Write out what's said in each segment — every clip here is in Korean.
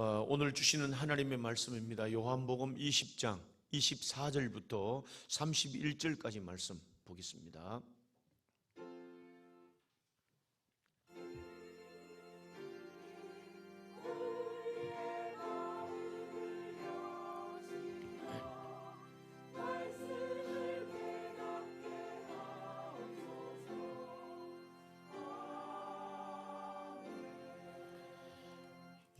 오늘 주시는 하나님의 말씀입니다. 요한복음 20장 24절부터 31절까지 말씀 보겠습니다.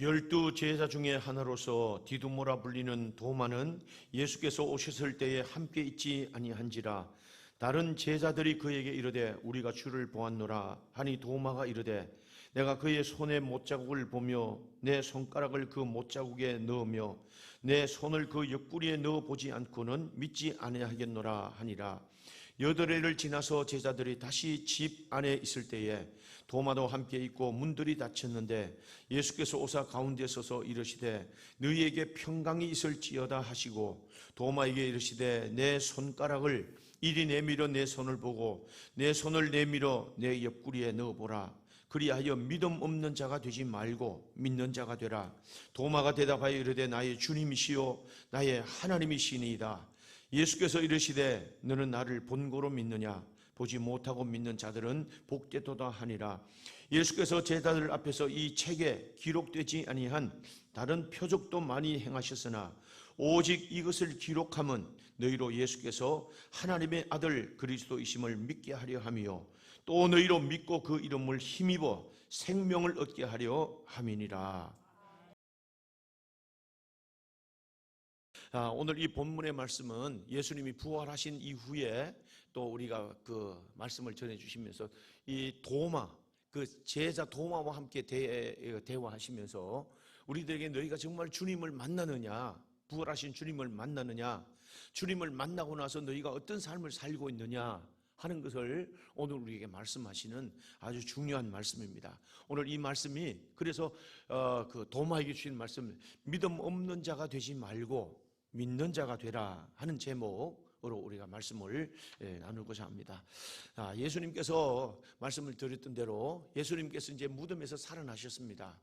열두 제자 중에 하나로서 디두모라 불리는 도마는 예수께서 오셨을 때에 함께 있지 아니한지라. 다른 제자들이 그에게 이르되 우리가 주를 보았노라 하니 도마가 이르되 내가 그의 손에 못자국을 보며 내 손가락을 그 못자국에 넣으며 내 손을 그 옆구리에 넣어보지 않고는 믿지 아니하겠노라 하니라. 8회를 지나서 제자들이 다시 집 안에 있을 때에 도마도 함께 있고 문들이 닫혔는데 예수께서 오사 가운데 서서 이르시되 너희에게 평강이 있을지어다 하시고 도마에게 이르시되 내 손가락을 이리 내밀어 내 손을 보고 내 손을 내밀어 내 옆구리에 넣어보라. 그리하여 믿음 없는 자가 되지 말고 믿는 자가 되라. 도마가 대답하여 이르되 나의 주님이시요 나의 하나님이시니이다. 예수께서 이르시되 너는 나를 본고로 믿느냐? 보지 못하고 믿는 자들은 복되도다 하니라. 예수께서 제자들 앞에서 이 책에 기록되지 아니한 다른 표적도 많이 행하셨으나 오직 이것을 기록함은 너희로 예수께서 하나님의 아들 그리스도이심을 믿게 하려 함이요 또 너희로 믿고 그 이름을 힘입어 생명을 얻게 하려 함이니라. 오늘 이 본문의 말씀은 예수님이 부활하신 이후에 또 우리가 그 말씀을 전해주시면서 이 도마, 그 제자 도마와 함께 대화하시면서 우리들에게 너희가 정말 주님을 만나느냐, 부활하신 주님을 만나느냐, 주님을 만나고 나서 너희가 어떤 삶을 살고 있느냐 하는 것을 오늘 우리에게 말씀하시는 아주 중요한 말씀입니다. 오늘 이 말씀이 그래서 그 도마에게 주신 말씀, 믿음 없는 자가 되지 말고 믿는 자가 되라 하는 제목으로 우리가 말씀을 나누고자 합니다. 예수님께서 말씀을 드렸던 대로 예수님께서 이제 무덤에서 살아나셨습니다.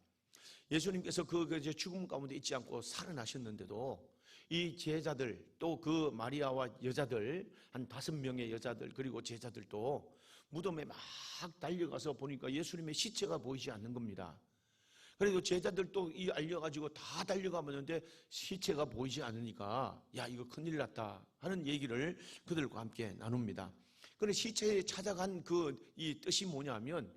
예수님께서 그 죽음 가운데 있지 않고 살아나셨는데도 이 제자들 또 그 마리아와 여자들 한 5명의 여자들 그리고 제자들도 무덤에 막 달려가서 보니까 예수님의 시체가 보이지 않는 겁니다. 그래도 제자들도 알려가지고 다 달려가는데 시체가 보이지 않으니까 야 이거 큰일 났다 하는 얘기를 그들과 함께 나눕니다. 그런데 시체에 찾아간 이 뜻이 뭐냐면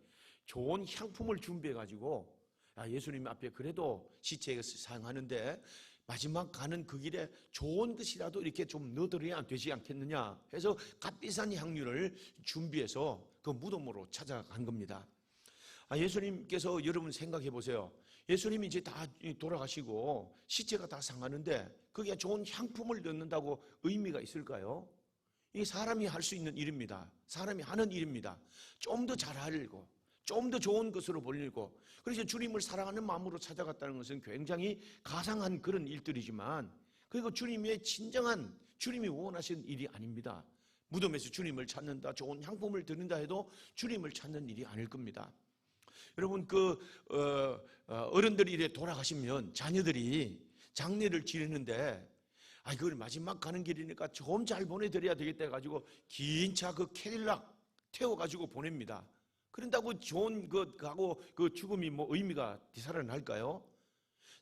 좋은 향품을 준비해가지고 예수님 앞에 그래도 시체에 사용하는데 마지막 가는 그 길에 좋은 것이라도 이렇게 좀 넣어드려야 되지 않겠느냐 해서 값비싼 향유를 준비해서 그 무덤으로 찾아간 겁니다. 예수님께서 여러분 생각해 보세요. 예수님이 이제 다 돌아가시고 시체가 다 상하는데 그게 좋은 향품을 넣는다고 의미가 있을까요? 이게 사람이 할 수 있는 일입니다. 사람이 하는 일입니다. 좀 더 잘하려고 좀 더 좋은 것으로 보려고 그래서 주님을 사랑하는 마음으로 찾아갔다는 것은 굉장히 가상한 그런 일들이지만 그리고 주님의 진정한 주님이 원하시는 일이 아닙니다. 무덤에서 주님을 찾는다 좋은 향품을 드린다 해도 주님을 찾는 일이 아닐 겁니다. 여러분 어른들이 이래 돌아가시면 자녀들이 장례를 지르는데 그걸 마지막 가는 길이니까 좀 잘 보내드려야 되겠다 해가지고 긴 차 그 캐딜락 태워가지고 보냅니다. 그런다고 좋은 하고 그 죽음이 뭐 의미가 되살아날까요?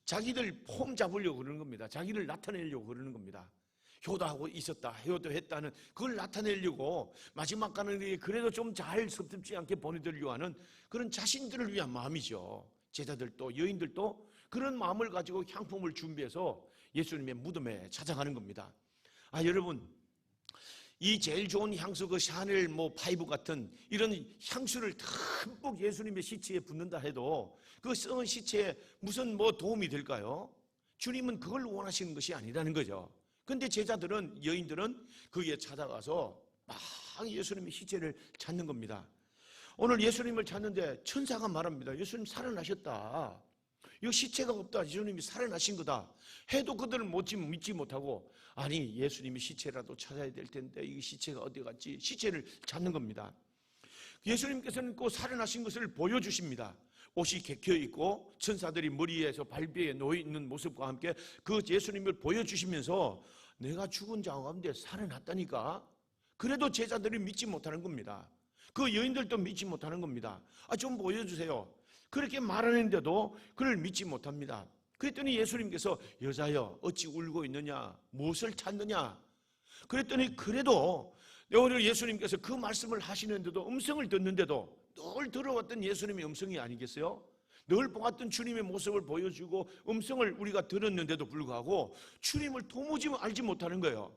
자기들 폼 잡으려고 그러는 겁니다. 자기를 나타내려고 그러는 겁니다. 효도하고 있었다, 효도했다는 그걸 나타내려고 마지막 가는 길에 그래도 좀 잘 섭섭지 않게 보내드리려고 하는 그런 자신들을 위한 마음이죠. 제자들도 여인들도 그런 마음을 가지고 향품을 준비해서 예수님의 무덤에 찾아가는 겁니다. 여러분 이 제일 좋은 향수 그 샤넬 파이브 같은 이런 향수를 듬뿍 예수님의 시체에 붓는다 해도 그 썩은 시체에 무슨 도움이 될까요? 주님은 그걸 원하시는 것이 아니라는 거죠. 근데 제자들은 여인들은 거기에 찾아가서 막 예수님의 시체를 찾는 겁니다. 오늘 예수님을 찾는데 천사가 말합니다. 예수님 살아나셨다. 이거 시체가 없다. 예수님이 살아나신 거다. 해도 그들은 믿지 못하고 아니 예수님이 시체라도 찾아야 될 텐데 이 시체가 어디 갔지? 시체를 찾는 겁니다. 예수님께서는 그 살아나신 것을 보여주십니다. 옷이 개켜 있고 천사들이 머리에서 발비에 놓여 있는 모습과 함께 그 예수님을 보여주시면서 내가 죽은 자 가운데 살아났다니까. 그래도 제자들이 믿지 못하는 겁니다. 그 여인들도 믿지 못하는 겁니다. 좀 보여주세요. 그렇게 말하는데도 그를 믿지 못합니다. 그랬더니 예수님께서 여자여 어찌 울고 있느냐, 무엇을 찾느냐. 그랬더니 그래도 오늘 예수님께서 그 말씀을 하시는데도, 음성을 듣는데도 늘 들어왔던 예수님의 음성이 아니겠어요? 늘 보았던 주님의 모습을 보여주고 음성을 우리가 들었는데도 불구하고 주님을 도무지 알지 못하는 거예요.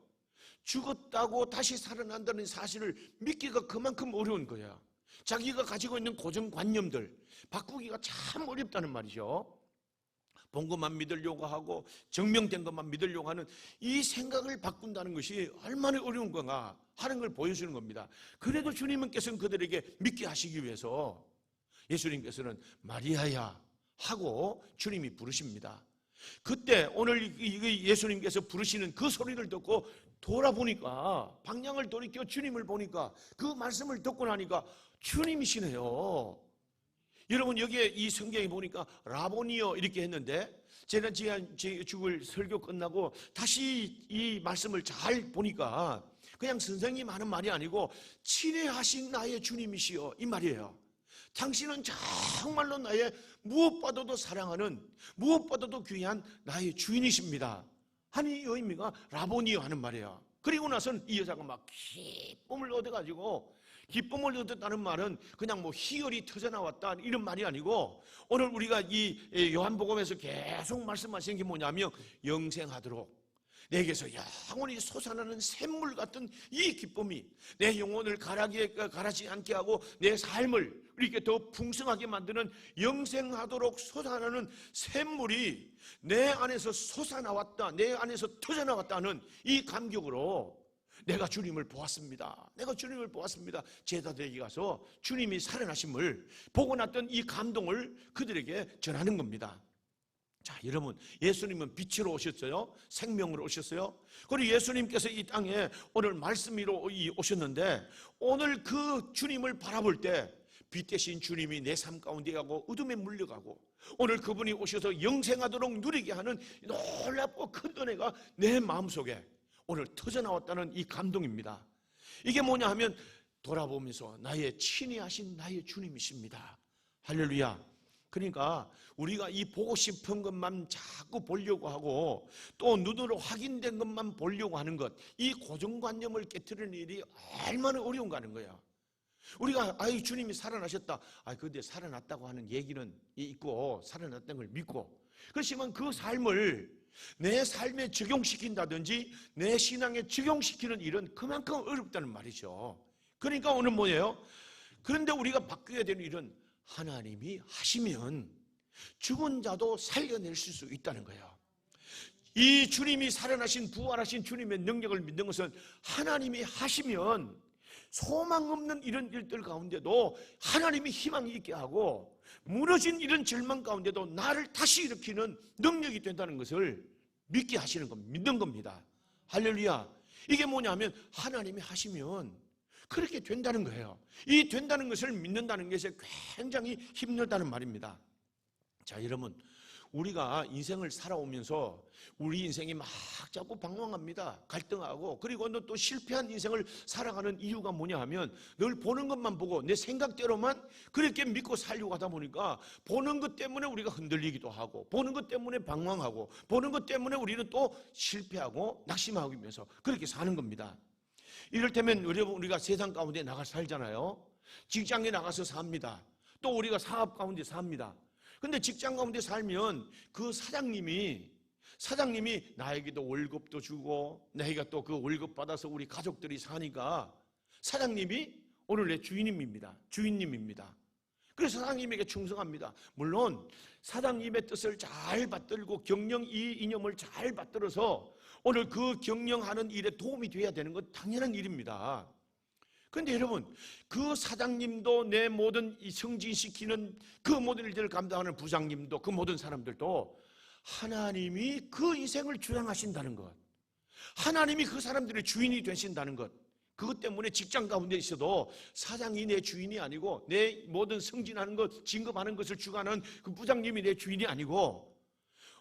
죽었다고 다시 살아난다는 사실을 믿기가 그만큼 어려운 거예요. 자기가 가지고 있는 고정관념들 바꾸기가 참 어렵다는 말이죠. 본 것만 믿으려고 하고 증명된 것만 믿으려고 하는 이 생각을 바꾼다는 것이 얼마나 어려운 건가 하는 걸 보여주는 겁니다. 그래도 주님께서는 그들에게 믿게 하시기 위해서 예수님께서는 마리아야 하고 주님이 부르십니다. 그때 오늘 예수님께서 부르시는 그 소리를 듣고 돌아보니까, 방향을 돌이켜 주님을 보니까, 그 말씀을 듣고 나니까 주님이시네요. 여러분, 여기에 이 성경에 보니까 라보니요 이렇게 했는데, 제가 죽을 설교 끝나고 다시 이 말씀을 잘 보니까 그냥 선생님 하는 말이 아니고 친애하신 나의 주님이시여 이 말이에요. 당신은 정말로 나의 무엇보다도 사랑하는, 무엇보다도 귀한 나의 주인이십니다 하는 이 의미가 라보니요 하는 말이에요. 그리고 나서는 이 여자가 막 기쁨을 얻어가지고, 기쁨을 얻었다는 말은 그냥 뭐 희열이 터져나왔다 이런 말이 아니고, 오늘 우리가 이 요한복음에서 계속 말씀하시는 게 뭐냐면 영생하도록 내게서 영원히 솟아나는 샘물 같은 이 기쁨이 내 영혼을 가라지 않게 하고 내 삶을 이렇게 더 풍성하게 만드는, 영생하도록 솟아나는 샘물이 내 안에서 솟아나왔다, 내 안에서 터져나왔다는 이 감격으로 내가 주님을 보았습니다. 내가 주님을 보았습니다. 제자들에게 가서 주님이 살아나심을 보고 났던 이 감동을 그들에게 전하는 겁니다. 자, 여러분, 예수님은 빛으로 오셨어요. 생명으로 오셨어요. 그리고 예수님께서 이 땅에 오늘 말씀으로 오셨는데, 오늘 그 주님을 바라볼 때 빛 대신 주님이 내 삶 가운데 가고 어둠에 물려가고, 오늘 그분이 오셔서 영생하도록 누리게 하는 놀랍고 큰 은혜가 내 마음속에 오늘 터져나왔다는 이 감동입니다. 이게 뭐냐 하면 돌아보면서 나의 친애하신 나의 주님이십니다. 할렐루야. 그러니까 우리가 이 보고 싶은 것만 자꾸 보려고 하고 또 눈으로 확인된 것만 보려고 하는 것, 이 고정관념을 깨트리는 일이 얼마나 어려운가 하는 거야. 우리가 주님이 살아나셨다, 근데 살아났다고 하는 얘기는 있고 살아났다는 걸 믿고, 그렇지만 그 삶을 내 삶에 적용시킨다든지 내 신앙에 적용시키는 일은 그만큼 어렵다는 말이죠. 그러니까 오늘 뭐예요? 그런데 우리가 바뀌어야 되는 일은 하나님이 하시면 죽은 자도 살려낼 수 있다는 거예요. 이 주님이 살아나신, 부활하신 주님의 능력을 믿는 것은 하나님이 하시면 소망 없는 이런 일들 가운데도 하나님이 희망이 있게 하고, 무너진 이런 절망 가운데도 나를 다시 일으키는 능력이 된다는 것을 믿게 하시는 겁니다. 믿는 겁니다. 할렐루야. 이게 뭐냐면 하나님이 하시면 그렇게 된다는 거예요. 이 된다는 것을 믿는다는 것이 굉장히 힘들다는 말입니다. 자, 여러분, 우리가 인생을 살아오면서 우리 인생이 막 자꾸 방황합니다. 갈등하고, 그리고 또 실패한 인생을 살아가는 이유가 뭐냐 하면 늘 보는 것만 보고 내 생각대로만 그렇게 믿고 살려고 하다 보니까 보는 것 때문에 우리가 흔들리기도 하고, 보는 것 때문에 방황하고, 보는 것 때문에 우리는 또 실패하고 낙심하고 면서 그렇게 사는 겁니다. 이를테면 우리가 세상 가운데 나가 살잖아요. 직장에 나가서 삽니다. 또 우리가 사업 가운데 삽니다. 근데 직장 가운데 살면 그 사장님이 나에게도 월급도 주고 내가 또 그 월급 받아서 우리 가족들이 사니까 사장님이 오늘 내 주인님입니다. 그래서 사장님에게 충성합니다. 물론 사장님의 뜻을 잘 받들고 경영 이 이념을 잘 받들어서 오늘 그 경영하는 일에 도움이 돼야 되는 건 당연한 일입니다. 그런데 여러분, 그 사장님도 내 모든 이 승진시키는 그 모든 일들을 감당하는 부장님도, 그 모든 사람들도 하나님이 그 인생을 주장하신다는 것, 하나님이 그 사람들의 주인이 되신다는 것, 그것 때문에 직장 가운데 있어도 사장이 내 주인이 아니고, 내 모든 승진하는 것, 진급하는 것을 주관하는 그 부장님이 내 주인이 아니고,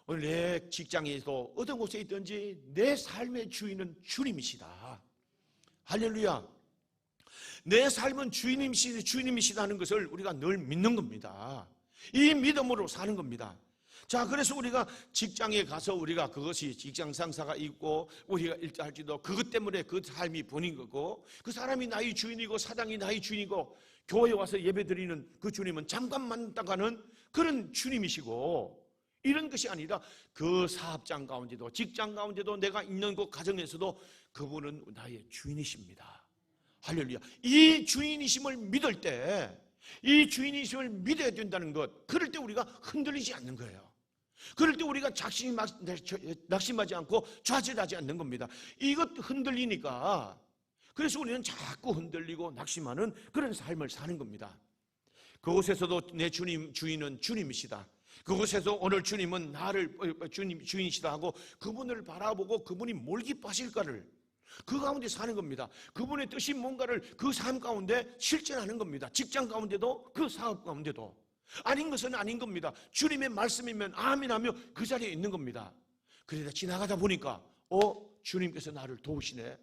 오늘 내 직장에서 어떤 곳에 있든지 내 삶의 주인은 주님이시다. 할렐루야. 내 삶은 주님이시다는 것을 우리가 늘 믿는 겁니다. 이 믿음으로 사는 겁니다. 자, 그래서 우리가 직장에 가서 우리가 그것이 직장 상사가 있고 우리가 일할지도 그것 때문에 그 삶이 본인 거고, 그 사람이 나의 주인이고 사장이 나의 주인이고, 교회에 와서 예배 드리는 그 주님은 잠깐만 나가는 그런 주님이시고, 이런 것이 아니라 그 사업장 가운데도 직장 가운데도 내가 있는 그 가정에서도 그분은 나의 주인이십니다. 할렐루야. 이 주인이심을 믿을 때, 이 주인이심을 믿어야 된다는 것, 그럴 때 우리가 흔들리지 않는 거예요. 그럴 때 우리가 낙심하지 않고 좌절하지 않는 겁니다. 이것 흔들리니까, 그래서 우리는 자꾸 흔들리고 낙심하는 그런 삶을 사는 겁니다. 그곳에서도 내 주인은 주님이시다. 그곳에서 오늘 주님은 나를 주인이시다 하고 그분을 바라보고 그분이 뭘 기뻐하실까를 그 가운데 사는 겁니다. 그분의 뜻이 뭔가를 그 삶 가운데 실천하는 겁니다. 직장 가운데도 그 사업 가운데도. 아닌 것은 아닌 겁니다. 주님의 말씀이면 아멘하며 그 자리에 있는 겁니다. 그러다 지나가다 보니까 주님께서 나를 도우시네.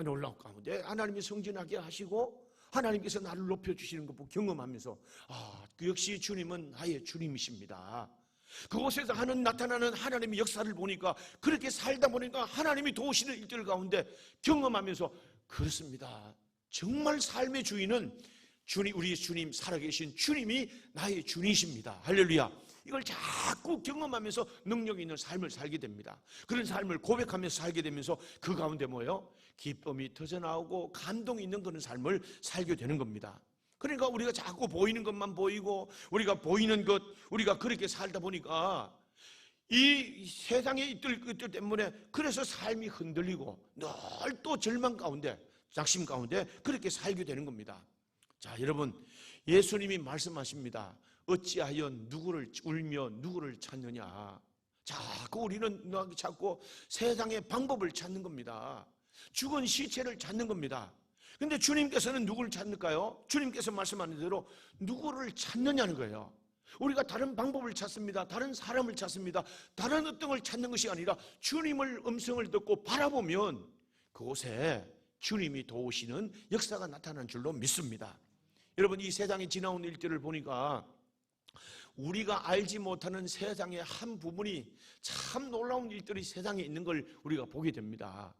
놀라운 가운데 하나님이 성진하게 하시고 하나님께서 나를 높여주시는 것을 경험하면서 그 역시 주님은 나의 주님이십니다. 그곳에서 나타나는 하나님의 역사를 보니까, 그렇게 살다 보니까 하나님이 도우시는 일들 가운데 경험하면서, 그렇습니다. 정말 삶의 주인은 우리 주님, 살아계신 주님이 나의 주님이십니다. 할렐루야. 이걸 자꾸 경험하면서 능력 있는 삶을 살게 됩니다. 그런 삶을 고백하면서 살게 되면서 그 가운데 뭐예요? 기쁨이 터져나오고 감동이 있는 그런 삶을 살게 되는 겁니다. 그러니까 우리가 자꾸 보이는 것만 보이고, 우리가 보이는 것, 우리가 그렇게 살다 보니까 이 세상의 이들 때문에 그래서 삶이 흔들리고 늘 또 절망 가운데, 낙심 가운데 그렇게 살게 되는 겁니다. 자, 여러분, 예수님이 말씀하십니다. 어찌하여 누구를 울며 누구를 찾느냐. 자꾸 우리는 자꾸 세상의 방법을 찾는 겁니다. 죽은 시체를 찾는 겁니다. 근데 주님께서는 누구를 찾을까요? 주님께서 말씀하는 대로 누구를 찾느냐는 거예요. 우리가 다른 방법을 찾습니다. 다른 사람을 찾습니다. 다른 어떤 걸 찾는 것이 아니라 주님을 음성을 듣고 바라보면 그곳에 주님이 도우시는 역사가 나타난 줄로 믿습니다. 여러분, 이 세상에 지나온 일들을 보니까 우리가 알지 못하는 세상의 한 부분이 참 놀라운 일들이 세상에 있는 걸 우리가 보게 됩니다.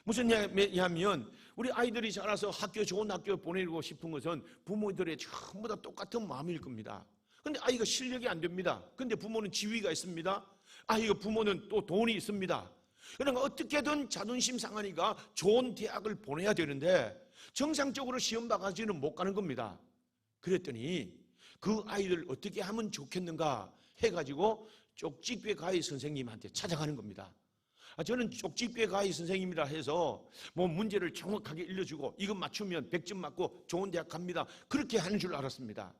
무슨 얘기냐면, 우리 아이들이 자라서 좋은 학교 보내고 싶은 것은 부모들의 전부 다 똑같은 마음일 겁니다. 근데 아이가 실력이 안 됩니다. 근데 부모는 지위가 있습니다. 부모는 또 돈이 있습니다. 그러니까 어떻게든 자존심 상하니까 좋은 대학을 보내야 되는데 정상적으로 시험 봐가지고는 못 가는 겁니다. 그랬더니 그 아이들 어떻게 하면 좋겠는가 해가지고 쪽집게 가위 선생님한테 찾아가는 겁니다. 저는 쪽집게 가위 선생님이라 해서 문제를 정확하게 일러주고 이것 맞추면 100점 맞고 좋은 대학 갑니다, 그렇게 하는 줄 알았습니다.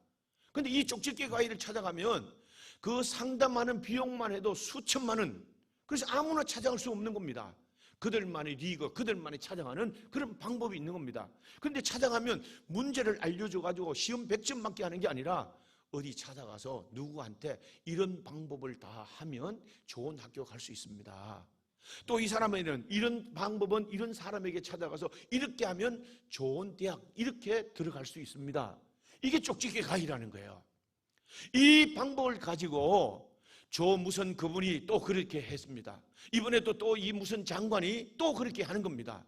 근데 이 쪽집게 가위를 찾아가면 그 상담하는 비용만 해도 수천만 원, 그래서 아무나 찾아갈 수 없는 겁니다. 그들만의 리그, 그들만이 찾아가는 그런 방법이 있는 겁니다. 그런데 찾아가면 문제를 알려줘가지고 시험 100점 맞게 하는 게 아니라 어디 찾아가서 누구한테 이런 방법을 다 하면 좋은 학교 갈 수 있습니다. 또 이 사람에는 이런 방법은 이런 사람에게 찾아가서 이렇게 하면 좋은 대학 이렇게 들어갈 수 있습니다. 이게 쪽집게 가위라는 거예요. 이 방법을 가지고 무슨 그분이 또 그렇게 했습니다. 이번에도 또 이 무슨 장관이 또 그렇게 하는 겁니다.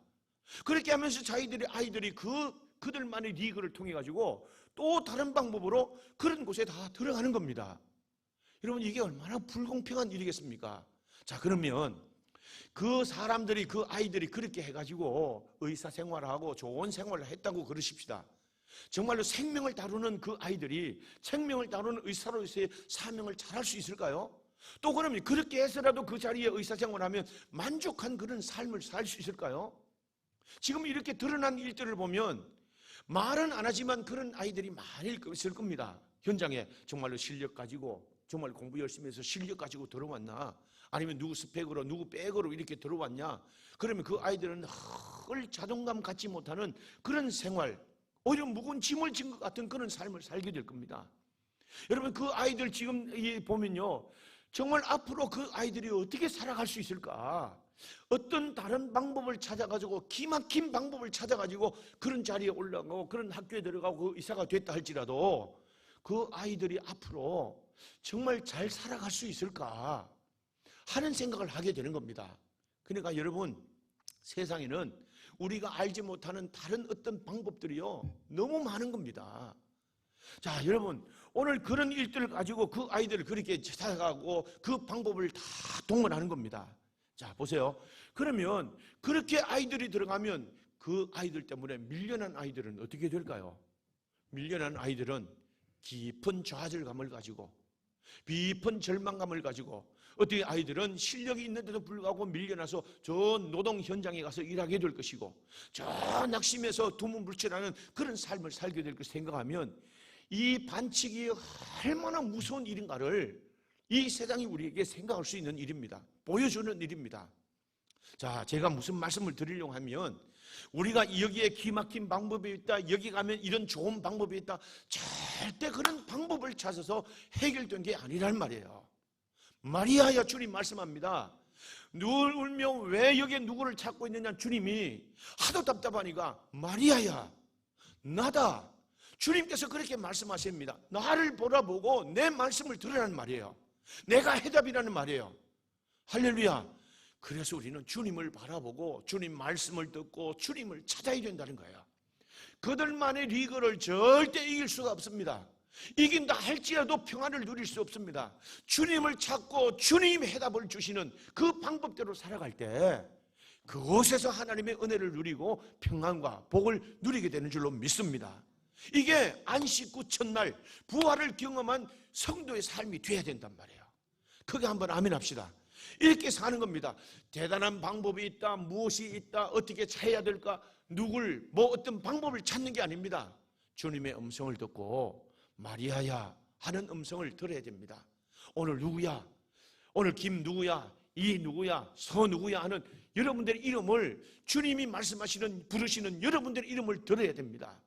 그렇게 하면서 아이들이 그들만의 리그를 통해 가지고 또 다른 방법으로 그런 곳에 다 들어가는 겁니다. 여러분, 이게 얼마나 불공평한 일이겠습니까? 자, 그러면 그 사람들이, 그 아이들이 그렇게 해가지고 의사 생활을 하고 좋은 생활을 했다고 그러십시다. 정말로 생명을 다루는 그 아이들이 생명을 다루는 의사로서의 사명을 잘할 수 있을까요? 또 그러면 그렇게 해서라도 그 자리에 의사생활하면 만족한 그런 삶을 살 수 있을까요? 지금 이렇게 드러난 일들을 보면 말은 안 하지만 그런 아이들이 많이 있을 겁니다. 현장에 정말로 실력 가지고 정말 공부 열심히 해서 실력 가지고 들어왔나? 아니면 누구 스펙으로 누구 백으로 이렇게 들어왔냐? 그러면 그 아이들은 늘 자존감 갖지 못하는 그런 생활, 오히려 무거운 짐을 진 것 같은 그런 삶을 살게 될 겁니다. 여러분, 그 아이들 지금 보면요, 정말 앞으로 그 아이들이 어떻게 살아갈 수 있을까? 어떤 다른 방법을 찾아가지고, 기막힌 방법을 찾아가지고 그런 자리에 올라가고 그런 학교에 들어가고 그 이사가 됐다 할지라도 그 아이들이 앞으로 정말 잘 살아갈 수 있을까 하는 생각을 하게 되는 겁니다. 그러니까 여러분, 세상에는 우리가 알지 못하는 다른 어떤 방법들이요, 너무 많은 겁니다. 자, 여러분, 오늘 그런 일들을 가지고 그 아이들을 그렇게 찾아가고 그 방법을 다 동원하는 겁니다. 자, 보세요. 그러면 그렇게 아이들이 들어가면 그 아이들 때문에 밀려난 아이들은 어떻게 될까요? 밀려난 아이들은 깊은 좌절감을 가지고, 깊은 절망감을 가지고, 어떻게 아이들은 실력이 있는데도 불구하고 밀려나서 저 노동 현장에 가서 일하게 될 것이고, 저 낙심해서 두문불출하는 그런 삶을 살게 될 것을 생각하면 이 반칙이 얼마나 무서운 일인가를 이 세상이 우리에게 생각할 수 있는 일입니다. 보여주는 일입니다. 자, 제가 무슨 말씀을 드리려고 하면, 우리가 여기에 기막힌 방법이 있다, 여기 가면 이런 좋은 방법이 있다, 절대 그런 방법을 찾아서 해결된 게 아니란 말이에요. 마리아야, 주님 말씀합니다. 누굴 울며 왜 여기에 누구를 찾고 있느냐, 주님이 하도 답답하니까 마리아야, 나다. 주님께서 그렇게 말씀하십니다. 나를 보라보고 내 말씀을 들으라는 말이에요. 내가 해답이라는 말이에요. 할렐루야. 그래서 우리는 주님을 바라보고 주님 말씀을 듣고 주님을 찾아야 된다는 거예요. 그들만의 리그를 절대 이길 수가 없습니다. 이긴다 할지라도 평안을 누릴 수 없습니다. 주님을 찾고 주님이 해답을 주시는 그 방법대로 살아갈 때 그곳에서 하나님의 은혜를 누리고 평안과 복을 누리게 되는 줄로 믿습니다. 이게 안식 후 첫날 부활을 경험한 성도의 삶이 돼야 된단 말이에요. 크게 한번 아멘 합시다. 이렇게 사는 겁니다. 대단한 방법이 있다, 무엇이 있다, 어떻게 해야 될까, 누굴 어떤 방법을 찾는 게 아닙니다. 주님의 음성을 듣고 마리아야 하는 음성을 들어야 됩니다. 오늘 누구야, 오늘 김 누구야, 이 누구야, 서 누구야 하는 여러분들의 이름을, 주님이 말씀하시는 부르시는 여러분들의 이름을 들어야 됩니다.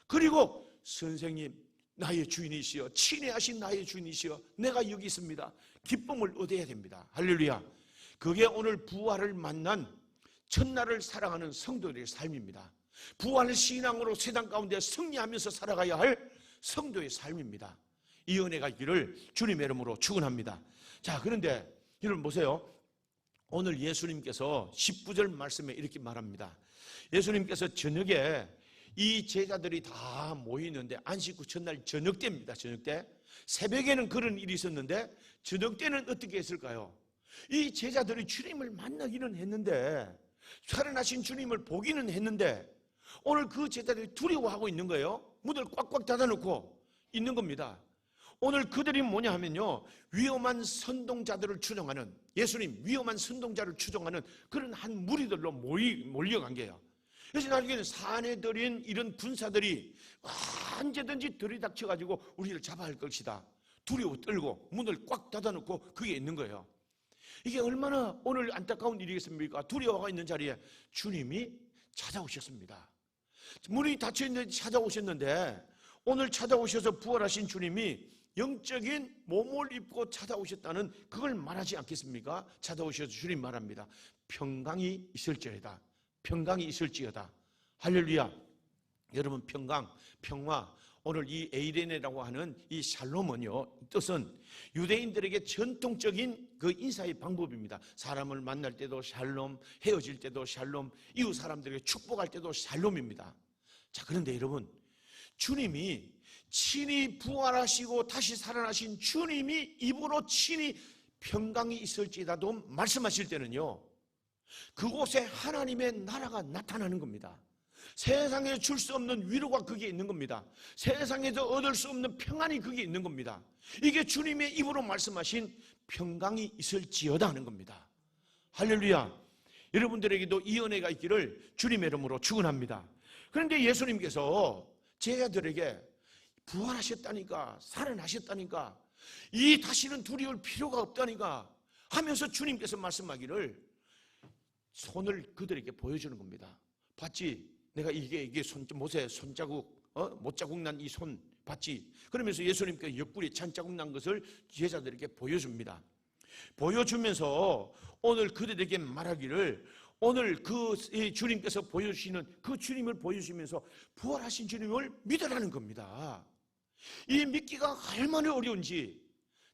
그리고 선생님, 나의 주인이시여, 친애하신 나의 주인이시여, 내가 여기 있습니다. 기쁨을 얻어야 됩니다. 할렐루야. 그게 오늘 부활을 만난 첫날을 살아가는 성도들의 삶입니다. 부활 신앙으로 세상 가운데 승리하면서 살아가야 할 성도의 삶입니다. 이 은혜가 있기를 주님의 이름으로 축원합니다. 자, 그런데 여러분 보세요. 오늘 예수님께서 19절 말씀에 이렇게 말합니다. 예수님께서 저녁에 이 제자들이 다 모이는데, 안식 후 첫날 저녁 때입니다. 저녁 때. 새벽에는 그런 일이 있었는데 저녁 때는 어떻게 했을까요? 이 제자들이 주님을 만나기는 했는데, 살아나신 주님을 보기는 했는데, 오늘 그 제자들이 두려워하고 있는 거예요. 문을 꽉꽉 닫아놓고 있는 겁니다. 오늘 그들이 뭐냐 하면요, 위험한 선동자들을 추종하는, 예수님 위험한 선동자를 추종하는 그런 한 무리들로 몰려간 게요. 그래서 나중에는 사내들인 이런 군사들이 언제든지 들이닥쳐가지고 우리를 잡아야 할 것이다, 두려워 떨고 문을 꽉 닫아놓고 그게 있는 거예요. 이게 얼마나 오늘 안타까운 일이겠습니까? 두려워가 있는 자리에 주님이 찾아오셨습니다. 문이 닫혀있는데 찾아오셨는데, 오늘 찾아오셔서 부활하신 주님이 영적인 몸을 입고 찾아오셨다는 그걸 말하지 않겠습니까? 찾아오셔서 주님 말합니다. 평강이 있을지어다. 평강이 있을지어다. 할렐루야. 여러분, 평강, 평화, 오늘 이 에이레네라고 하는 이 샬롬은요, 뜻은 유대인들에게 전통적인 그 인사의 방법입니다. 사람을 만날 때도 샬롬, 헤어질 때도 샬롬, 이웃 사람들에게 축복할 때도 샬롬입니다. 자, 그런데 여러분, 주님이 친히 부활하시고 다시 살아나신 주님이 입으로 친히 평강이 있을지라도 말씀하실 때는요, 그곳에 하나님의 나라가 나타나는 겁니다. 세상에 줄 수 없는 위로가 거기에 있는 겁니다. 세상에서 얻을 수 없는 평안이 거기에 있는 겁니다. 이게 주님의 입으로 말씀하신 평강이 있을지어다 하는 겁니다. 할렐루야. 여러분들에게도 이 은혜가 있기를 주님의 이름으로 축원합니다. 그런데 예수님께서 제자들에게 부활하셨다니까, 살아나셨다니까, 이 다시는 두려울 필요가 없다니까 하면서 주님께서 말씀하기를 손을 그들에게 보여주는 겁니다. 봤지? 내가 이게 못에 손자국, 못자국 난 이 손 봤지? 그러면서 예수님께 옆구리에 잔자국 난 것을 제자들에게 보여줍니다. 보여주면서 오늘 그들에게 말하기를, 오늘 그 주님께서 보여주시는 그 주님을 보여주시면서 부활하신 주님을 믿으라는 겁니다. 이 믿기가 얼마나 어려운지.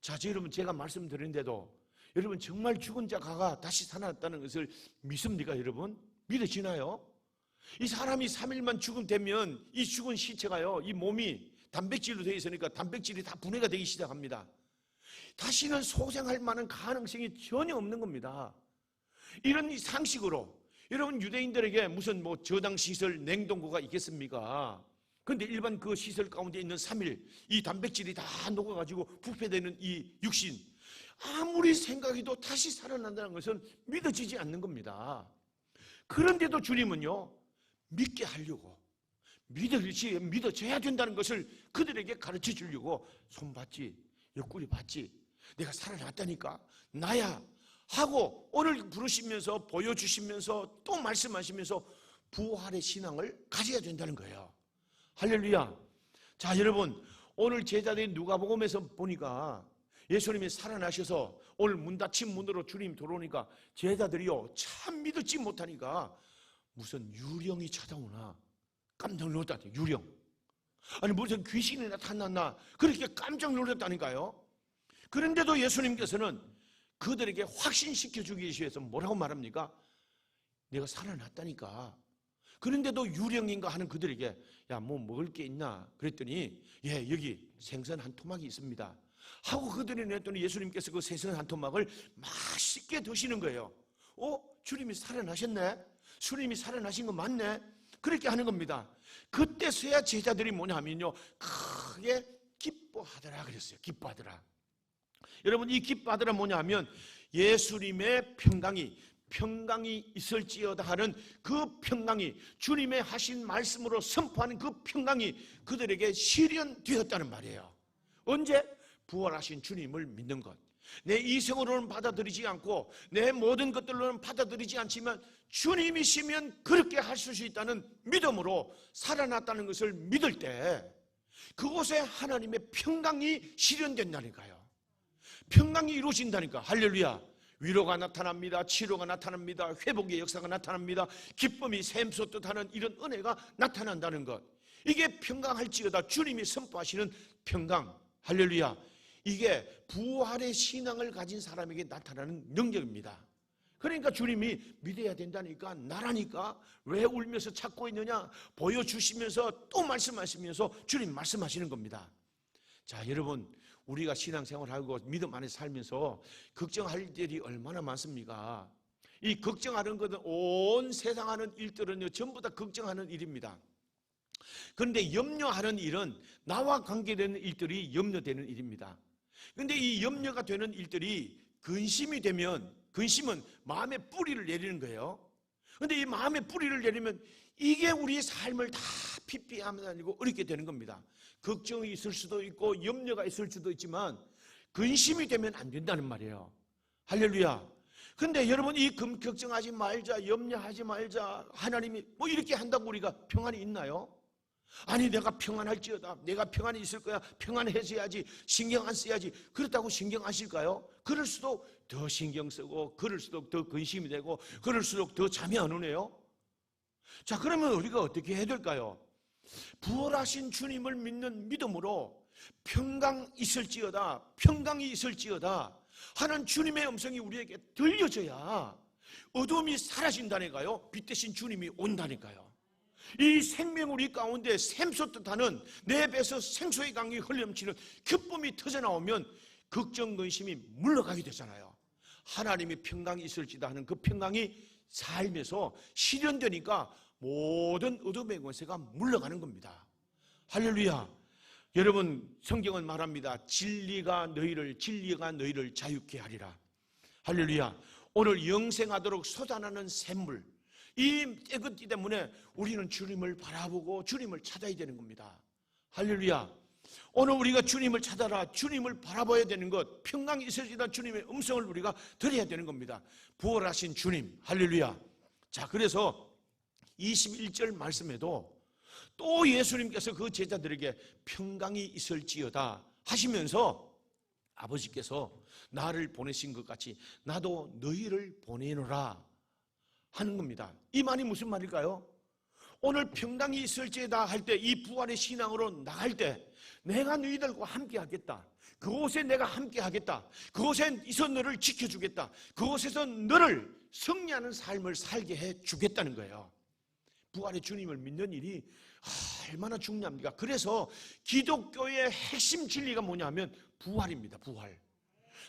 자, 여러분, 제가 말씀드렸는데도 여러분 정말 죽은 자가 다시 살아났다는 것을 믿습니까? 여러분 믿어지나요? 이 사람이 3일만 죽으면 이 죽은 시체가요, 이 몸이 단백질로 되어 있으니까 단백질이 다 분해가 되기 시작합니다. 다시는 소생할 만한 가능성이 전혀 없는 겁니다. 이런 상식으로 여러분 유대인들에게 무슨 저장시설 냉동고가 있겠습니까? 그런데 일반 그 시설 가운데 있는 3일 이 단백질이 다 녹아가지고 부패되는 이 육신, 아무리 생각해도 다시 살아난다는 것은 믿어지지 않는 겁니다. 그런데도 주님은요, 믿게 하려고, 믿어져야 된다는 것을 그들에게 가르쳐 주려고, 손 봤지? 옆구리 봤지? 내가 살아났다니까? 나야! 하고 오늘 부르시면서 보여주시면서 또 말씀하시면서 부활의 신앙을 가져야 된다는 거예요. 할렐루야. 자, 여러분, 오늘 제자들이 누가복음에서 보니까 예수님이 살아나셔서 오늘 문 닫힌 문으로 주님 들어오니까 제자들이요 참 믿지 못하니까 무슨 유령이 찾아오나 깜짝 놀랐다니. 유령, 아니 무슨 귀신이 나타났나 그렇게 깜짝 놀랐다니까요. 그런데도 예수님께서는 그들에게 확신시켜 주기 위해서 뭐라고 말합니까? 내가 살아났다니까. 그런데도 유령인가 하는 그들에게 야, 뭐 먹을 게 있나 그랬더니 예, 여기 생선 한 토막이 있습니다 하고 그들이 냈더니 예수님께서 그 생선 한 토막을 맛있게 드시는 거예요. 주님이 살아나셨네? 주님이 살아나신 거 맞네? 그렇게 하는 겁니다. 그때서야 제자들이 뭐냐 하면요, 크게 기뻐하더라 그랬어요. 기뻐하더라. 여러분, 이 기뻐하더라 뭐냐 하면 예수님의 평강이 있을지어다 하는 그 평강이, 주님의 하신 말씀으로 선포하는 그 평강이 그들에게 실현되었다는 말이에요. 언제? 부활하신 주님을 믿는 것. 내 이성으로는 받아들이지 않고 내 모든 것들로는 받아들이지 않지만 주님이시면 그렇게 하실 수 있다는 믿음으로 살아났다는 것을 믿을 때 그곳에 하나님의 평강이 실현된다니까요. 평강이 이루어진다니까. 할렐루야. 위로가 나타납니다. 치료가 나타납니다. 회복의 역사가 나타납니다. 기쁨이 샘솟듯하는 이런 은혜가 나타난다는 것. 이게 평강할지어다 주님이 선포하시는 평강. 할렐루야. 이게 부활의 신앙을 가진 사람에게 나타나는 능력입니다. 그러니까 주님이 믿어야 된다니까, 나라니까 왜 울면서 찾고 있느냐 보여주시면서 또 말씀하시면서 주님 말씀하시는 겁니다. 자, 여러분, 우리가 신앙생활하고 믿음 안에 살면서 걱정할 일이 얼마나 많습니까? 이 걱정하는 것은 온 세상 하는 일들은요 전부 다 걱정하는 일입니다. 그런데 염려하는 일은 나와 관계되는 일들이 염려되는 일입니다. 그런데 이 염려가 되는 일들이 근심이 되면, 근심은 마음의 뿌리를 내리는 거예요. 그런데 이 마음의 뿌리를 내리면 이게 우리의 삶을 다 피폐하고 어렵게 되는 겁니다. 걱정이 있을 수도 있고 염려가 있을 수도 있지만 근심이 되면 안 된다는 말이에요. 할렐루야. 근데 여러분, 이 걱정하지 말자, 염려하지 말자, 하나님이 뭐 이렇게 한다고 우리가 평안이 있나요? 아니, 내가 평안할지어다, 내가 평안이 있을 거야, 평안해져야지, 신경 안 써야지, 그렇다고 신경 안 쓸까요? 그럴수록 더 신경 쓰고, 그럴수록 더 근심이 되고, 그럴수록 더 잠이 안 오네요. 자, 그러면 우리가 어떻게 해야 될까요? 부활하신 주님을 믿는 믿음으로 평강이 있을지어다 하는 주님의 음성이 우리에게 들려져야 어둠이 사라진다니까요. 빛 대신 주님이 온다니까요. 이 생명 우리 가운데 샘솟듯하는 내 배에서 생수의 강이 흘러넘치는 기쁨이 터져나오면 걱정 근심이 물러가게 되잖아요. 하나님이 평강이 있을지다 하는 그 평강이 삶에서 실현되니까 모든 어둠의 권세가 물러가는 겁니다. 할렐루야. 여러분, 성경은 말합니다. 진리가 너희를 자유케 하리라. 할렐루야. 오늘 영생하도록 솟아나는 샘물, 이 때문에 우리는 주님을 바라보고 주님을 찾아야 되는 겁니다. 할렐루야. 오늘 우리가 주님을 찾아라, 주님을 바라봐야 되는 것, 평강이 있어지다 주님의 음성을 우리가 들어야 되는 겁니다. 부활하신 주님, 할렐루야. 자, 그래서 21절 말씀에도 또 예수님께서 그 제자들에게 평강이 있을지어다 하시면서 아버지께서 나를 보내신 것 같이 나도 너희를 보내노라 하는 겁니다. 이 말이 무슨 말일까요? 오늘 평강이 있을지어다 할 때, 이 부활의 신앙으로 나갈 때 내가 너희들과 함께 하겠다, 그곳에 내가 함께 하겠다, 그곳에서 너를 지켜주겠다, 그곳에서 너를 승리하는 삶을 살게 해 주겠다는 거예요. 부활의 주님을 믿는 일이 얼마나 중요합니까? 그래서 기독교의 핵심 진리가 뭐냐면 부활입니다.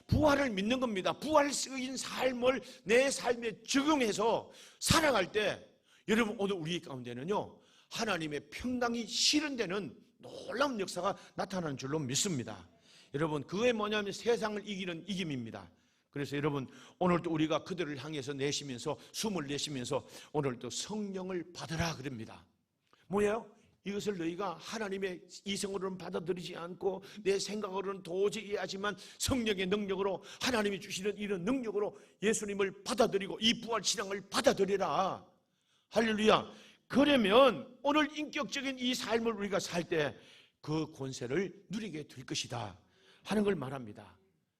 부활을 믿는 겁니다. 부활적인 삶을 내 삶에 적용해서 살아갈 때, 여러분 오늘 우리 가운데는요 하나님의 평강이 실현되는 놀라운 역사가 나타나는 줄로 믿습니다. 여러분, 그게 뭐냐면 세상을 이기는 이김입니다. 그래서 여러분, 오늘도 우리가 그들을 향해서 내쉬면서, 숨을 내쉬면서 오늘도 성령을 받으라 그럽니다. 뭐예요? 이것을 너희가 하나님의 이성으로는 받아들이지 않고 내 생각으로는 도저히 이해하지만 성령의 능력으로, 하나님이 주시는 이런 능력으로 예수님을 받아들이고 이 부활 신앙을 받아들이라. 할렐루야. 그러면 오늘 인격적인 이 삶을 우리가 살 때 그 권세를 누리게 될 것이다 하는 걸 말합니다.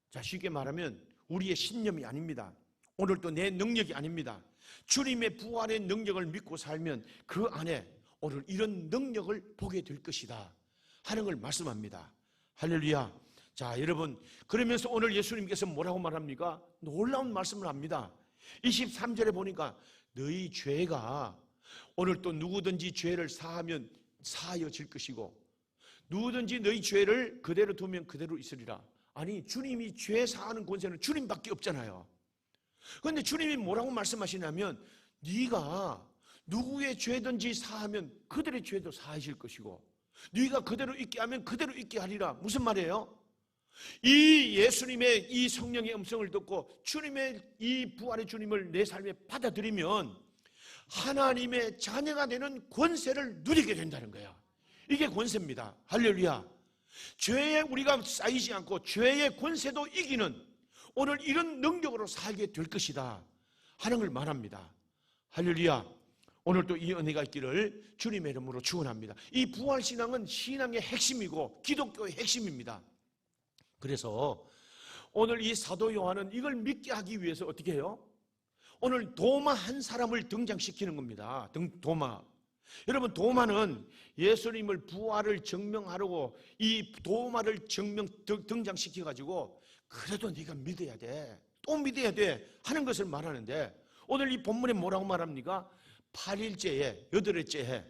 자, 쉽게 말하면 우리의 신념이 아닙니다. 오늘도 내 능력이 아닙니다. 주님의 부활의 능력을 믿고 살면 그 안에 오늘 이런 능력을 보게 될 것이다 하는 걸 말씀합니다. 할렐루야. 자, 여러분, 그러면서 오늘 예수님께서 뭐라고 말합니까? 놀라운 말씀을 합니다. 23절에 보니까 너희 죄가, 오늘 또 누구든지 죄를 사하면 사하여질 것이고 누구든지 너희 죄를 그대로 두면 그대로 있으리라. 아니, 주님이 죄 사하는 권세는 주님밖에 없잖아요. 그런데 주님이 뭐라고 말씀하시냐면 네가 누구의 죄든지 사하면 그들의 죄도 사하실 것이고 네가 그대로 있게 하면 그대로 있게 하리라. 무슨 말이에요? 이 예수님의 이 성령의 음성을 듣고 주님의 이 부활의 주님을 내 삶에 받아들이면 하나님의 자녀가 되는 권세를 누리게 된다는 거예요. 이게 권세입니다. 할렐루야. 죄에 우리가 쌓이지 않고 죄의 권세도 이기는 오늘 이런 능력으로 살게 될 것이다 하는 걸 말합니다. 할렐루야. 오늘도 이 은혜가 있기를 주님의 이름으로 축원합니다. 이 부활신앙은 신앙의 핵심이고 기독교의 핵심입니다. 그래서 오늘 이 사도 요한은 이걸 믿게 하기 위해서 어떻게 해요? 오늘 도마 한 사람을 등장시키는 겁니다. 도마. 여러분, 도마는 예수님을 부활을 증명하려고 이 도마를 등장시켜 가지고 그래도 네가 믿어야 돼, 또 믿어야 돼 하는 것을 말하는데 오늘 이 본문에 뭐라고 말합니까? 8일째에, 여덟째 해,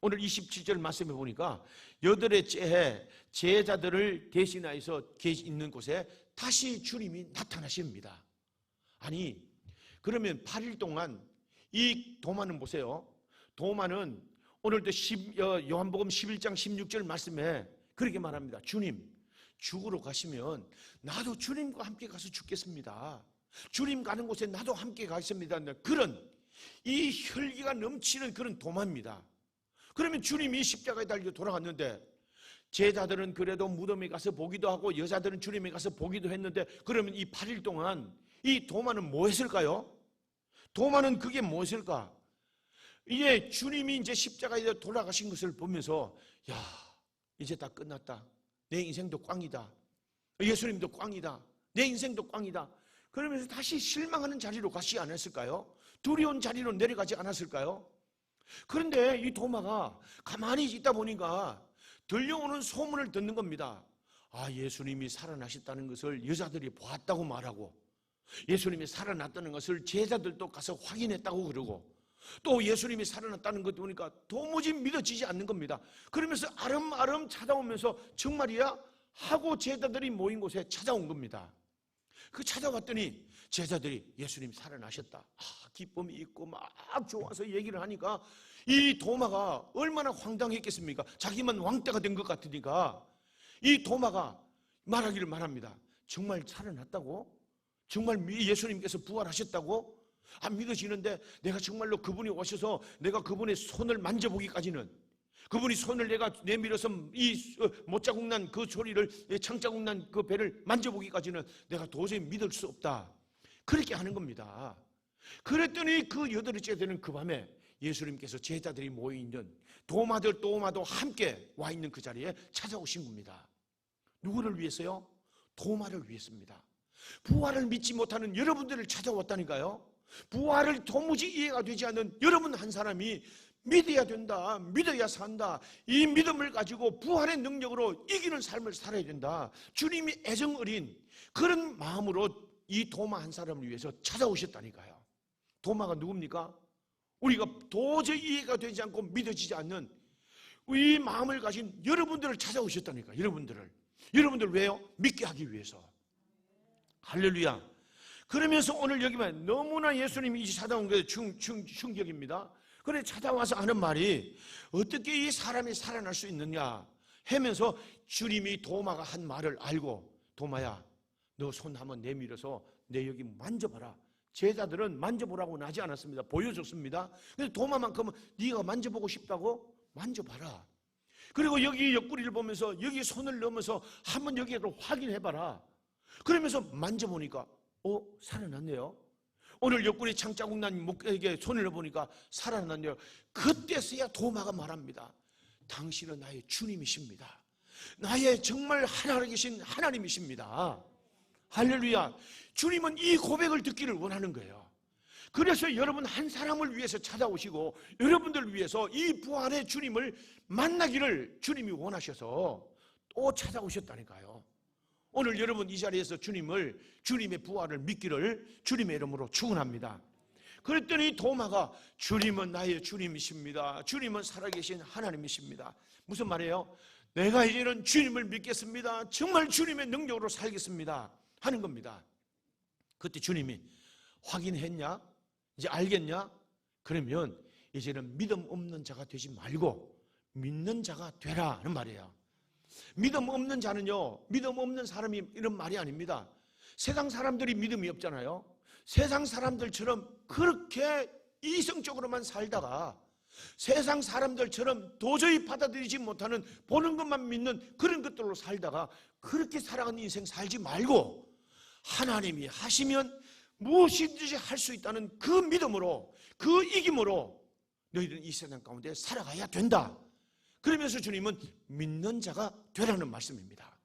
오늘 27절 말씀해 보니까 여덟째 해 제자들을 대신하여서 있는 곳에 다시 주님이 나타나십니다. 아니, 그러면 8일 동안 이 도마는 보세요. 도마는 오늘도 요한복음 11장 16절 말씀에 그렇게 말합니다. 주님, 죽으러 가시면 나도 주님과 함께 가서 죽겠습니다. 주님 가는 곳에 나도 함께 가겠습니다. 그런 이 혈기가 넘치는 그런 도마입니다. 그러면 주님이 십자가에 달려 돌아갔는데 제자들은 그래도 무덤에 가서 보기도 하고 여자들은 주님에 가서 보기도 했는데 그러면 이 8일 동안 이 도마는 뭐 했을까요? 도마는 그게 무엇일까? 이제 주님이 이제 십자가에 돌아가신 것을 보면서 야, 이제 다 끝났다. 내 인생도 꽝이다. 예수님도 꽝이다. 내 인생도 꽝이다. 그러면서 다시 실망하는 자리로 가지 않았을까요? 두려운 자리로 내려가지 않았을까요? 그런데 이 도마가 가만히 있다 보니까 들려오는 소문을 듣는 겁니다. 아, 예수님이 살아나셨다는 것을 여자들이 보았다고 말하고 예수님이 살아났다는 것을 제자들도 가서 확인했다고 그러고 또 예수님이 살아났다는 것 보니까 도무지 믿어지지 않는 겁니다. 그러면서 아름아름 찾아오면서 정말이야? 하고 제자들이 모인 곳에 찾아온 겁니다. 그 찾아왔더니 제자들이 예수님 살아나셨다. 기쁨이 있고 막 좋아서 얘기를 하니까 이 도마가 얼마나 황당했겠습니까? 자기만 왕따가 된 것 같으니까 이 도마가 말하기를 말합니다. 정말 살아났다고? 정말 예수님께서 부활하셨다고? 안 믿어지는데 내가 정말로 그분이 오셔서 내가 그분의 손을 만져보기까지는 그분이 손을 내밀어서 이 못자국 난 그 소리를, 창자국 난 그 배를 만져보기까지는 내가 도저히 믿을 수 없다. 그렇게 하는 겁니다. 그랬더니 그 여덟째 되는 그 밤에 예수님께서 제자들이 모여있는 도마도 함께 와 있는 그 자리에 찾아오신 겁니다. 누구를 위해서요? 도마를 위해서입니다. 부활을 믿지 못하는 여러분들을 찾아왔다니까요. 부활을 도무지 이해가 되지 않는 여러분 한 사람이 믿어야 된다, 믿어야 산다, 이 믿음을 가지고 부활의 능력으로 이기는 삶을 살아야 된다, 주님이 애정 어린 그런 마음으로 이 도마 한 사람을 위해서 찾아오셨다니까요. 도마가 누굽니까? 우리가 도저히 이해가 되지 않고 믿어지지 않는 이 마음을 가진 여러분들을 찾아오셨다니까. 여러분들 왜요? 믿게 하기 위해서. 할렐루야. 그러면서 오늘 여기만 너무나 예수님이 찾아온 게 충격입니다. 그래 찾아와서 하는 말이 어떻게 이 사람이 살아날 수 있느냐 하면서 주님이 도마가 한 말을 알고, 도마야 너 손 한번 내밀어서 내 여기 만져봐라. 제자들은 만져보라고는 하지 않았습니다. 보여줬습니다. 그래서 도마만큼은 네가 만져보고 싶다고 만져봐라. 그리고 여기 옆구리를 보면서 여기 손을 넣으면서 한번 여기를 확인해봐라. 그러면서 만져보니까 살아났네요. 오늘 옆구리 창자국 난 목에게 손을 넣어보니까 살아났네요. 그때서야 도마가 말합니다. 당신은 나의 주님이십니다. 나의 정말 하나님 계신 하나님이십니다. 할렐루야. 주님은 이 고백을 듣기를 원하는 거예요. 그래서 여러분 한 사람을 위해서 찾아오시고 여러분들 위해서 이 부활의 주님을 만나기를 주님이 원하셔서 또 찾아오셨다니까요. 오늘 여러분 이 자리에서 주님의 부활을 믿기를 주님의 이름으로 축원합니다. 그랬더니 도마가 주님은 나의 주님이십니다. 주님은 살아계신 하나님이십니다. 무슨 말이에요? 내가 이제는 주님을 믿겠습니다. 정말 주님의 능력으로 살겠습니다 하는 겁니다. 그때 주님이 확인했냐? 이제 알겠냐? 그러면 이제는 믿음 없는 자가 되지 말고 믿는 자가 되라 하는 말이에요. 믿음 없는 자는요, 믿음 없는 사람이 이런 말이 아닙니다. 세상 사람들이 믿음이 없잖아요. 세상 사람들처럼 그렇게 이성적으로만 살다가 세상 사람들처럼 도저히 받아들이지 못하는, 보는 것만 믿는 그런 것들로 살다가 그렇게 살아가는 인생 살지 말고 하나님이 하시면 무엇이든지 할 수 있다는 그 믿음으로, 그 이김으로 너희들은 이 세상 가운데 살아가야 된다. 그러면서 주님은 믿는 자가 되라는 말씀입니다.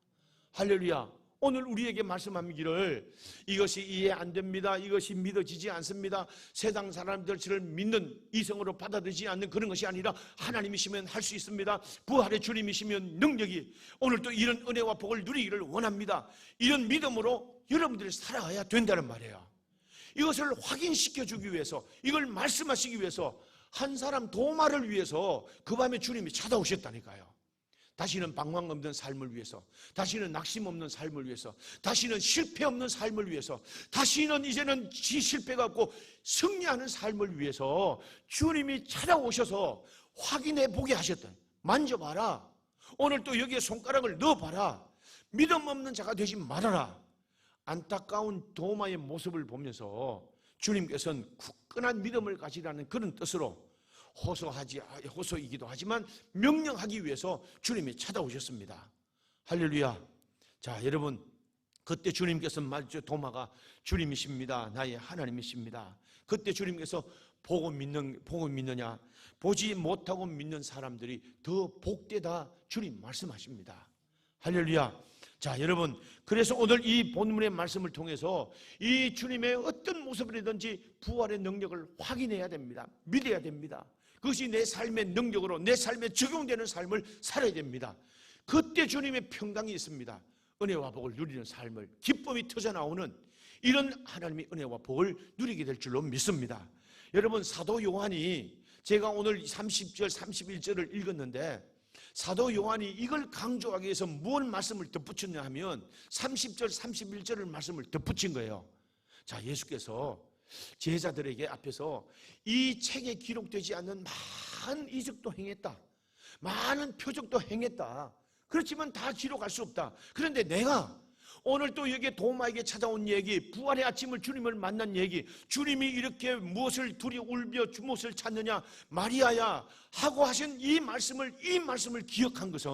할렐루야. 오늘 우리에게 말씀하기를 이것이 이해 안 됩니다, 이것이 믿어지지 않습니다, 세상 사람들처럼 믿는 이성으로 받아들이지 않는 그런 것이 아니라 하나님이시면 할 수 있습니다. 부활의 주님이시면 능력이, 오늘 또 이런 은혜와 복을 누리기를 원합니다. 이런 믿음으로 여러분들이 살아가야 된다는 말이에요. 이것을 확인시켜주기 위해서, 이걸 말씀하시기 위해서 한 사람 도마를 위해서 그 밤에 주님이 찾아오셨다니까요. 다시는 방황 없는 삶을 위해서, 다시는 낙심 없는 삶을 위해서, 다시는 실패 없는 삶을 위해서, 다시는 이제는 실패가 없고 승리하는 삶을 위해서 주님이 찾아오셔서 확인해 보게 하셨다. 만져봐라. 오늘 또 여기에 손가락을 넣어봐라. 믿음 없는 자가 되지 말아라. 안타까운 도마의 모습을 보면서 주님께서는 굳건한 믿음을 가지라는 그런 뜻으로 호소이기도 하지만 명령하기 위해서 주님이 찾아오셨습니다. 할렐루야. 자, 여러분, 그때 주님께서 말했죠. 도마가 주님이십니다, 나의 하나님이십니다. 그때 주님께서 보고 믿느냐, 보지 못하고 믿는 사람들이 더 복되다 주님 말씀하십니다. 할렐루야. 자, 여러분, 그래서 오늘 이 본문의 말씀을 통해서 이 주님의 어떤 모습이든지 부활의 능력을 확인해야 됩니다. 믿어야 됩니다. 그것이 내 삶의 능력으로, 내 삶에 적용되는 삶을 살아야 됩니다. 그때 주님의 평강이 있습니다. 은혜와 복을 누리는 삶을, 기쁨이 터져나오는 이런 하나님의 은혜와 복을 누리게 될 줄로 믿습니다. 여러분, 사도 요한이, 제가 오늘 30절 31절을 읽었는데 사도 요한이 이걸 강조하기 위해서 무엇 말씀을 덧붙였냐 하면 30절 31절을 말씀을 덧붙인 거예요. 자, 예수께서 제자들에게 앞에서 이 책에 기록되지 않는 많은 이적도 행했다, 많은 표적도 행했다. 그렇지만 다 기록할 수 없다. 그런데 내가 오늘 또 여기에 도마에게 찾아온 얘기, 부활의 아침을 주님을 만난 얘기, 주님이 이렇게 무엇을 둘이 울며 무엇을 찾느냐 마리아야 하고 하신 이 말씀을 기억한 것은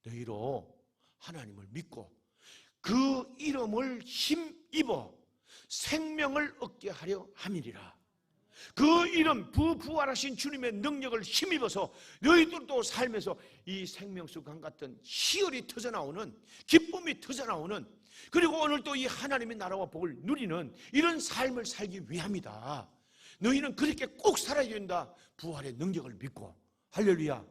너희로 하나님을 믿고 그 이름을 힘입어 생명을 얻게 하려 함이리라. 그 이름 부활하신 주님의 능력을 힘입어서 너희들도 삶에서 이 생명수강 같은 희열이 터져나오는, 기쁨이 터져나오는, 그리고 오늘 또 이 하나님의 나라와 복을 누리는 이런 삶을 살기 위함이다. 너희는 그렇게 꼭 살아야 된다. 부활의 능력을 믿고. 할렐루야.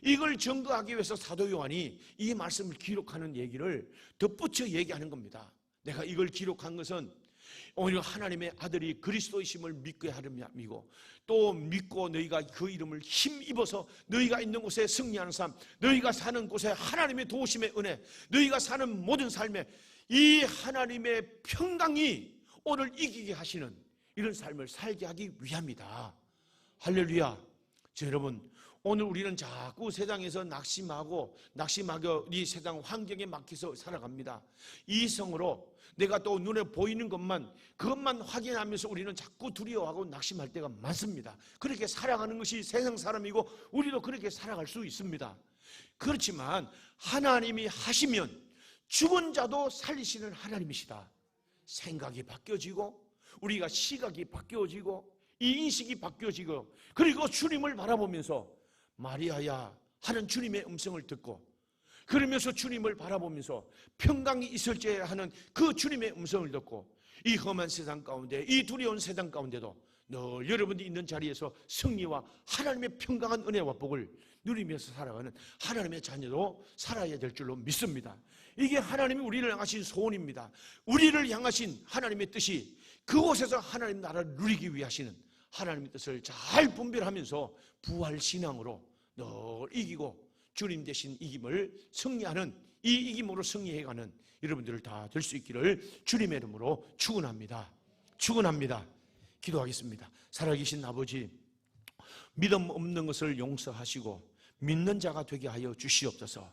이걸 증거하기 위해서 사도 요한이 이 말씀을 기록하는 얘기를 덧붙여 얘기하는 겁니다. 내가 이걸 기록한 것은 오히려 하나님의 아들이 그리스도이심을 믿게 하려함이고, 또 믿고 너희가 그 이름을 힘입어서 너희가 있는 곳에 승리하는 삶, 너희가 사는 곳에 하나님의 도우심의 은혜, 너희가 사는 모든 삶에 이 하나님의 평강이 오늘 이기게 하시는 이런 삶을 살게 하기 위함이다. 할렐루야. 자, 여러분, 오늘 우리는 자꾸 세상에서 낙심하고 이 세상 환경에 막혀서 살아갑니다. 이성으로 내가 또 눈에 보이는 그것만 확인하면서 우리는 자꾸 두려워하고 낙심할 때가 많습니다. 그렇게 살아가는 것이 세상 사람이고 우리도 그렇게 살아갈 수 있습니다. 그렇지만 하나님이 하시면 죽은 자도 살리시는 하나님이시다. 생각이 바뀌어지고 우리가 시각이 바뀌어지고 이 인식이 바뀌어지고, 그리고 주님을 바라보면서 마리아야 하는 주님의 음성을 듣고, 그러면서 주님을 바라보면서 평강이 있을지 하는 그 주님의 음성을 듣고, 이 험한 세상 가운데, 이 두려운 세상 가운데도 늘 여러분이 있는 자리에서 승리와 하나님의 평강한 은혜와 복을 누리면서 살아가는 하나님의 자녀로 살아야 될 줄로 믿습니다. 이게 하나님이 우리를 향하신 소원입니다. 우리를 향하신 하나님의 뜻이 그곳에서 하나님 나라를 누리기 위해 하시는 하나님의 뜻을 잘 분별하면서 부활신앙으로 늘 이기고 주님 대신 이김을 승리하는, 이 이김으로 승리해가는 여러분들을 다 될 수 있기를 주님의 이름으로 축원합니다. 기도하겠습니다. 살아계신 아버지, 믿음 없는 것을 용서하시고 믿는 자가 되게 하여 주시옵소서.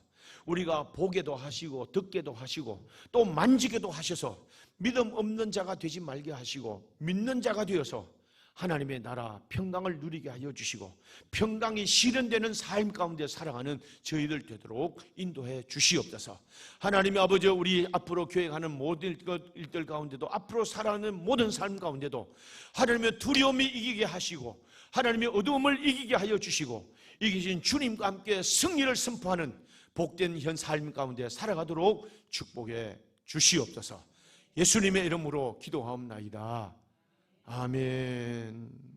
우리가 보게도 하시고 듣게도 하시고 또 만지게도 하셔서 믿음 없는 자가 되지 말게 하시고 믿는 자가 되어서 하나님의 나라 평강을 누리게 하여 주시고 평강이 실현되는 삶 가운데 살아가는 저희들 되도록 인도해 주시옵소서. 하나님의 아버지, 우리 앞으로 계획하는 모든 일들 가운데도, 앞으로 살아가는 모든 삶 가운데도 하나님의 두려움이 이기게 하시고 하나님의 어두움을 이기게 하여 주시고 이기신 주님과 함께 승리를 선포하는 복된 현 삶 가운데 살아가도록 축복해 주시옵소서. 예수님의 이름으로 기도하옵나이다. 아멘.